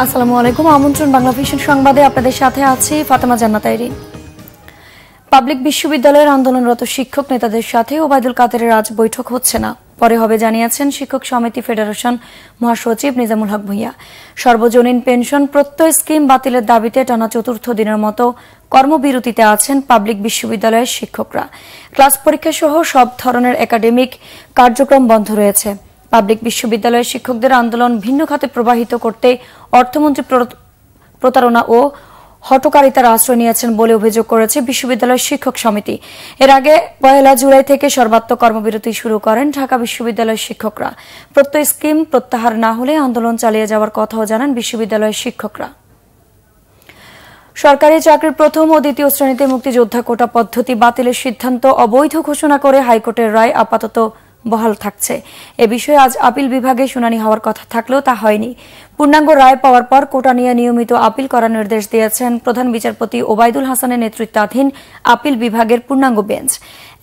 আসসালামু আলাইকুম। আমন্ত্রণ বাংলা ভিশন সংবাদে আপনাদের সাথে আছি ফাতেমা জান্নাত আইরিন। পাবলিক বিশ্ববিদ্যালয়ের আন্দোলনরত শিক্ষক নেতাদের সাথে ওবায়দুল কাদেরের আজ বৈঠক হচ্ছে না, পরে হবে জানিয়েছেন শিক্ষক সমিতি ফেডারেশন মহাসচিব নিজামুল হক ভূঁইয়া। সর্বজনীন পেনশন প্রত্যয় স্কিম বাতিলের দাবিতে টানা চতুর্থ দিনের মতো কর্মবিরতিতে আছেন পাবলিক বিশ্ববিদ্যালয়ের শিক্ষকরা। ক্লাস পরীক্ষা সহ সব ধরনের একাডেমিক কার্যক্রম বন্ধ রয়েছে। পাবলিক বিশ্ববিদ্যালয়ের শিক্ষকদের আন্দোলন ভিন্ন খাতে প্রবাহিত করতে অর্থমন্ত্রী প্রতারণা ও হটকারিতার আশ্রয় নিয়েছেন বলে অভিযোগ করেছে বিশ্ববিদ্যালয়ের শিক্ষক সমিতি। এর আগে ১ জুলাই থেকে সর্বাত্মক কর্মবিরতি শুরু করেন ঢাকা বিশ্ববিদ্যালয়ের শিক্ষকরা। প্রত্যয় স্কিম প্রত্যাহার না হলে আন্দোলন চালিয়ে যাওয়ার কথাও জানান বিশ্ববিদ্যালয়ের শিক্ষকরা। সরকারি চাকরির প্রথম ও দ্বিতীয় শ্রেণীতে মুক্তিযোদ্ধা কোটা পদ্ধতি বাতিলের সিদ্ধান্ত অবৈধ ঘোষণা করে হাইকোর্টের রায় আপাতত বহাল থাকছে। এ বিষয়ে আজ আপিল বিভাগে শুনানি হওয়ার কথা থাকলেও তা হয়নি। পূর্ণাঙ্গ রায় পাওয়ার পর কোটা নিয়ে নিয়মিত আপিল করার নির্দেশ দিয়েছেন প্রধান বিচারপতি ওবায়দুল হাসানের নেতৃত্বাধীন আপিল বিভাগের পূর্ণাঙ্গ বেঞ্চ।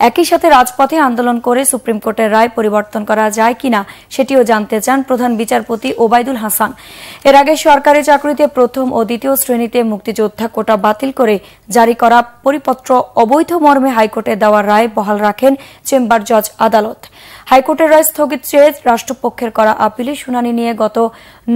একই সাথে রাজপথে আন্দোলন করে সুপ্রিম কোর্টের রায় পরিবর্তন করা যায় কিনা সেটিও জানতে চান প্রধান বিচারপতি ওবায়দুল হাসান। এর আগে সরকারি চাকরিতে প্রথম ও দ্বিতীয় শ্রেণীতে মুক্তিযোদ্ধা কোটা বাতিল করে জারি করা পরিপত্র অবৈধ মর্মে হাইকোর্টে দেওয়ার রায় বহাল রাখেন চেম্বার জজ আদালত। হাইকোর্টের রায় স্থগিত চেয়ে রাষ্ট্রপক্ষের করা আপিলে শুনানি নিয়ে গত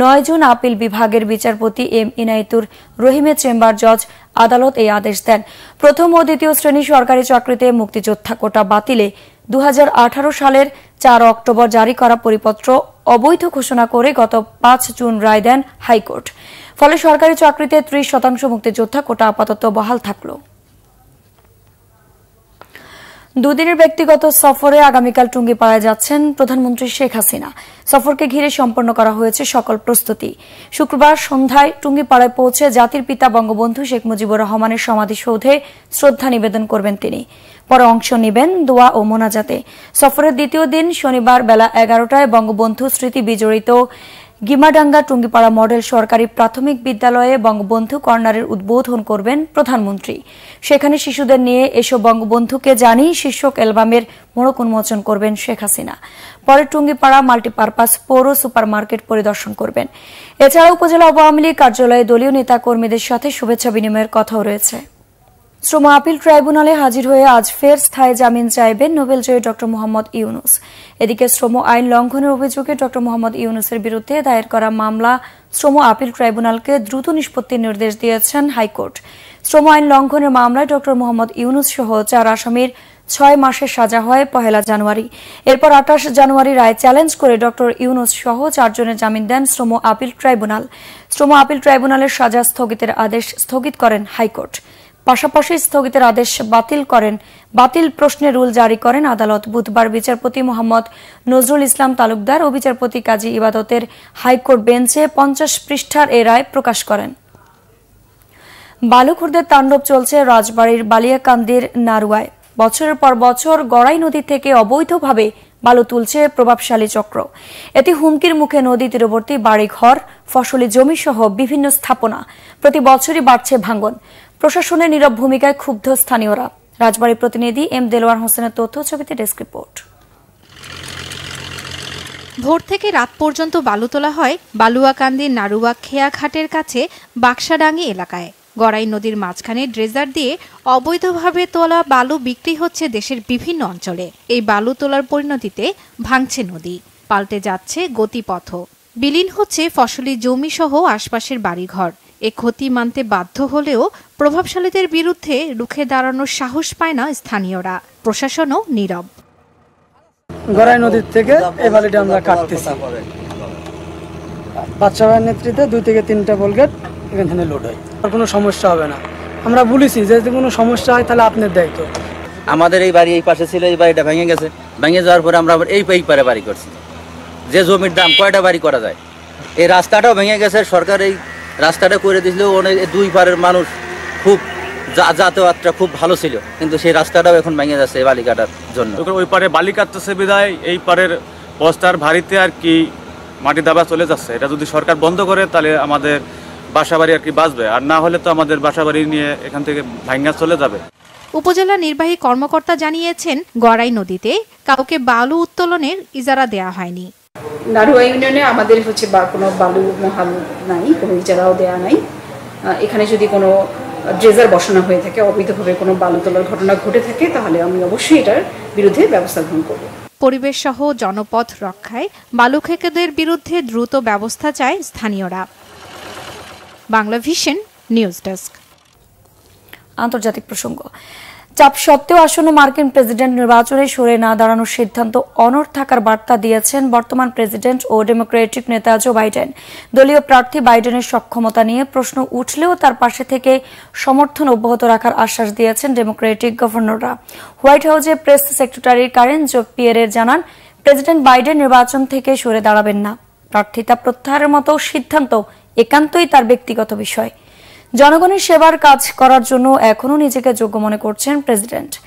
৯ জুন আপিল বিভাগের বিচারপতি এম ইনায়েতুর রহিমের চেম্বার জজ আদালত এই আদেশ দেন। প্রথম ও দ্বিতীয় শ্রেণী সরকারি চাকরিতে মুক্তিযোদ্ধা কোটা বাতিলে ২০১৮ সালের ৪ অক্টোবর জারি করা পরিপত্র অবৈধ ঘোষণা করে গত ৫ জুন রায় দেন হাইকোর্ট। ফলে সরকারি চাকরিতে ৩০% মুক্তিযোদ্ধা কোটা আপাতত বহাল থাকল। দুদিনের ব্যক্তিগত সফরে আগামীকাল টুঙ্গিপাড়ায় যাচ্ছেন প্রধানমন্ত্রী শেখ হাসিনা। সফরকে ঘিরে সম্পন্ন করা হয়েছে সকল প্রস্তুতি। শুক্রবার সন্ধ্যায় টুঙ্গিপাড়ায় পৌঁছে জাতির পিতা বঙ্গবন্ধু শেখ মুজিবুর রহমানের সমাধিসৌধে শ্রদ্ধা নিবেদন করবেন তিনি। পরে অংশ নেবেন দোয়া ও মোনাজাতে। সফরের দ্বিতীয় দিন শনিবার বেলা ১১টায় বঙ্গবন্ধু স্মৃতি বিজড়িত গিমাডাঙ্গা টুঙ্গিপাড়া মডেল সরকারি প্রাথমিক বিদ্যালয়ে বঙ্গবন্ধু কর্নারের উদ্বোধন করবেন প্রধানমন্ত্রী। সেখানে শিশুদের নিয়ে এসো বঙ্গবন্ধুকে জানি শীর্ষক অ্যালবামের মোড়ক উন্মোচন করবেন শেখ হাসিনা। পরে টুঙ্গিপাড়া মাল্টিপারপাস পৌর সুপার মার্কেট পরিদর্শন করবেন। এছাড়া উপজেলা আওয়ামী লীগ কার্যালয়ে দলীয় নেতা কর্মীদের সাথে শুভেচ্ছা বিনিময়ের কথাও রয়েছে। শ্রম আপিল ট্রাইব্যুনালে হাজির হয়ে আজ ফের স্থায়ী জামিন চাইবেন নোবেলজয়ী ড মোহাম্মদ ইউনুস। এদিকে শ্রম আইন লঙ্ঘনের অভিযোগে ড মোহাম্মদ ইউনুসের বিরুদ্ধে দায়ের করা মামলা শ্রম আপিল ট্রাইব্যুনালকে দ্রুত নিষ্পত্তির নির্দেশ দিয়েছেন হাইকোর্ট। শ্রম আইন লঙ্ঘনের মামলায় ড মোহাম্মদ ইউনুস সহ ৪ আসামির ৬ মাসের সাজা হয় ১ জানুয়ারি। এরপর ২৮ জানুয়ারি রায় চ্যালেঞ্জ করে ড ইউনুস সহ 4 জনের জামিন দেন শ্রম আপিল ট্রাইব্যুনাল। শ্রম আপিল ট্রাইব্যুনালের সাজা স্থগিতের আদেশ স্থগিত করেন হাইকোর্ট। পাশাপাশি স্থগিতের আদেশ বাতিল প্রশ্নে রুল জারি করেন আদালত। বুধবার বিচারপতি মোহাম্মদ নজরুল ইসলাম তালুকদার ও বিচারপতি কাজী ইবাদতের হাইকোর্ট বেঞ্চে ৫০ পৃষ্ঠার এ রায় প্রকাশ করেন। বালুখুর্দের তাণ্ডব চলছে রাজবাড়ীর বালিয়াকান্দির নারুয়ায়। বছরের পর বছর গড়াই নদী থেকে অবৈধভাবে বালু তুলছে প্রভাবশালী চক্র। এতে হুমকির মুখে নদী তীরবর্তী বাড়িঘর, ফসলি জমি সহ বিভিন্ন স্থাপনা। প্রতি বছরই বাড়ছে ভাঙন। প্রশাসনের নীরব ভূমিকায় ক্ষুব্ধ স্থানীয়রা। রাজবাড়ীর প্রতিনিধি এম দেলোয়ার হোসেনের তথ্য ছবিতে ডেস্ক রিপোর্ট। ভোর থেকে রাত পর্যন্ত বালু তোলা হয় বালুয়াকান্দির নারুয়া খেয়াঘাটের কাছে বাক্সাডাঙ্গি এলাকায়। গড়াই নদীর মাঝখানে ড্রেজার দিয়ে অবৈধভাবে তোলা বালু বিক্রি হচ্ছে দেশের বিভিন্ন অঞ্চলে। এই বালু তোলার পরিণতিতে ভাঙছে নদী, পাল্টে যাচ্ছে গতিপথ, বিলীন হচ্ছে ফসলি জমি সহ আশপাশের বাড়িঘর। এ ক্ষতি মানতে বাধ্য হলেও প্রভাবশালীদের বিরুদ্ধে রুখে দাঁড়ানোর সাহস পায় না স্থানীয়রা। প্রশাসনও নীরব। গড়াই নদীর থেকে এই বালিটা আমরা কাটতেছি। বাদশা ভাইয়ের নেতৃত্বে 2 থেকে 3টা বোলগেট এখানে লোড হয়। আর কোনো সমস্যা হবে না। আমরা বলেছি যে কোনো সমস্যা হয় তাহলে আপনার দায়িত্ব। আমাদের এই বাড়ি এই পাশে ছিল, এই বাড়িটা ভেঙে গেছে। ভেঙে যাওয়ার পরে আমরা আবার এই পারে বাড়ি করছি। যে জমির দাম কয়টা বাড়ি করা যায়। এই রাস্তাটাও ভেঙে গেছে। সরকার এই রাস্তাটা করে দিয়েছিল। অনেক 2 পারের মানুষ খুব যাতায়াতটা খুব ভালো ছিল, কিন্তু সেই রাস্তাটাও এখন ভেঙে যাচ্ছে এই বালি কাটার জন্য। ওই পারে বালি কাটতেছে বিদায় এই পারের বস্তার ভারীতে আর কি মাটি দাবা চলে যাচ্ছে। এটা যদি সরকার বন্ধ করে তাহলে আমাদের বাসাবাড়ি আর কি বাঁচবে, আর না হলে তো আমাদের বাসাবাড়ি নিয়ে এখান থেকে ভাঙা চলে যাবে। উপজেলা নির্বাহী কর্মকর্তা জানিয়েছেন, গড়াই নদীতে কাউকে বালু উত্তোলনের ইজারা দেয়া হয়নি। নারুয়া ইউনিয়নে আমাদের হচ্ছে বা কোনো বালু মহাল নাই, কোনো ইজারাও দেওয়া নাই। এখানে যদি কোনো ড্রেজার বসানো হয়ে থাকে, অবৈধভাবে কোনো বালু তোলার ঘটনা ঘটে থাকে, তাহলে আমি অবশ্যই এটার বিরুদ্ধে ব্যবস্থা গ্রহণ করব। পরিবেশ সহ জনপথ রক্ষায় বালু খেকেদের বিরুদ্ধে দ্রুত ব্যবস্থা চায় স্থানীয়রা। Bangla vision news desk. আন্তর্জাতিক প্রসঙ্গ। চাপ সত্ত্বেও আসন্ন মার্কিন প্রেসিডেন্ট নির্বাচনে সরে না দাঁড়ানোর সিদ্ধান্ত অনড় থাকার বার্তা দিয়েছেন বর্তমান প্রেসিডেন্ট ও ডেমোক্রেটিক নেতা জো বাইডেন। দলীয় প্রার্থী বাইডেনের সক্ষমতা নিয়ে প্রশ্ন উঠলেও তার পাশে থেকে সমর্থন অব্যাহত রাখার আশ্বাস দিয়েছেন ডেমোক্রেটিক গভর্নররা। হোয়াইট হাউসে প্রেস সেক্রেটারি কারেন জেভ-পিয়েরে জানান, প্রেসিডেন্ট বাইডেন নির্বাচন থেকে সরে দাঁড়াবেন না। প্রার্থিতা প্রত্যাহারের মতো সিদ্ধান্ত একান্তই তার ব্যক্তিগত বিষয়। জনগণের সেবার কাজ করার জন্য এখনও নিজেকে যোগ্য মনে করছেন প্রেসিডেন্ট।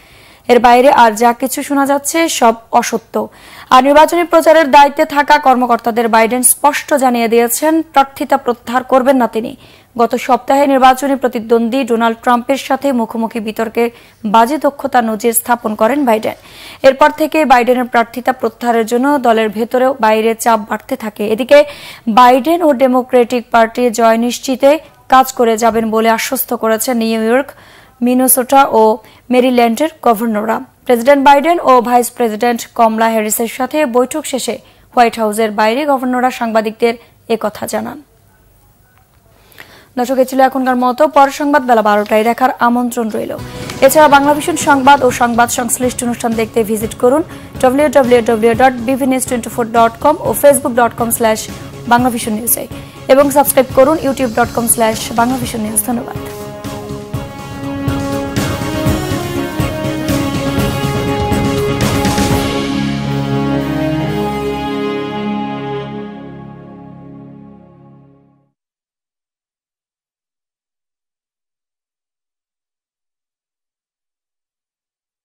এর বাইরে আর যা কিছু শোনা যাচ্ছে সব অসত্য। আর নির্বাচনী প্রচারের দায়িত্বে থাকা কর্মকর্তাদের বাইডেন স্পষ্ট জানিয়ে দিয়েছেন প্রার্থিতা প্রত্যাহার করবেন না তিনি। গত সপ্তাহে নির্বাচনী প্রতিদ্বন্দ্বী ডোনাল্ড ট্রাম্পের সাথে মুখোমুখি বিতর্কে বাজে দক্ষতার নজির স্থাপন করেন বাইডেন। এরপর থেকে বাইডেনের প্রার্থিতা প্রত্যাহারের জন্য দলের ভেতরেও বাইরে চাপ বাড়তে থাকে। এদিকে বাইডেন ও ডেমোক্রেটিক পার্টির জয় নিশ্চিতে কাজ করে যাবেন বলে আশ্বস্ত করেছেন নিউ ইয়র্ক, মিনেসোটা ও মেরিল্যান্ডের গভর্নররা। প্রেসিডেন্ট বাইডেন ও ভাইস প্রেসিডেন্ট কমলা হ্যারিসের সাথে বৈঠক শেষে হোয়াইট হাউসের বাইরে গভর্নররা সাংবাদিকদের একথা জানান। দর্শক, ছিল এখনকার মতো। পরের সংবাদ বেলা 12টায় দেখার আমন্ত্রণ রইল। এছাড়া বাংলা ভিশন সংবাদ ও সংবাদ সংশ্লিষ্ট অনুষ্ঠান দেখতে ভিজিট করুন www.bvnews24.com ও facebook.com/banglavisionnews এবং সাবস্ক্রাইব করুন youtube.com/banglavisionnews। ধন্যবাদ।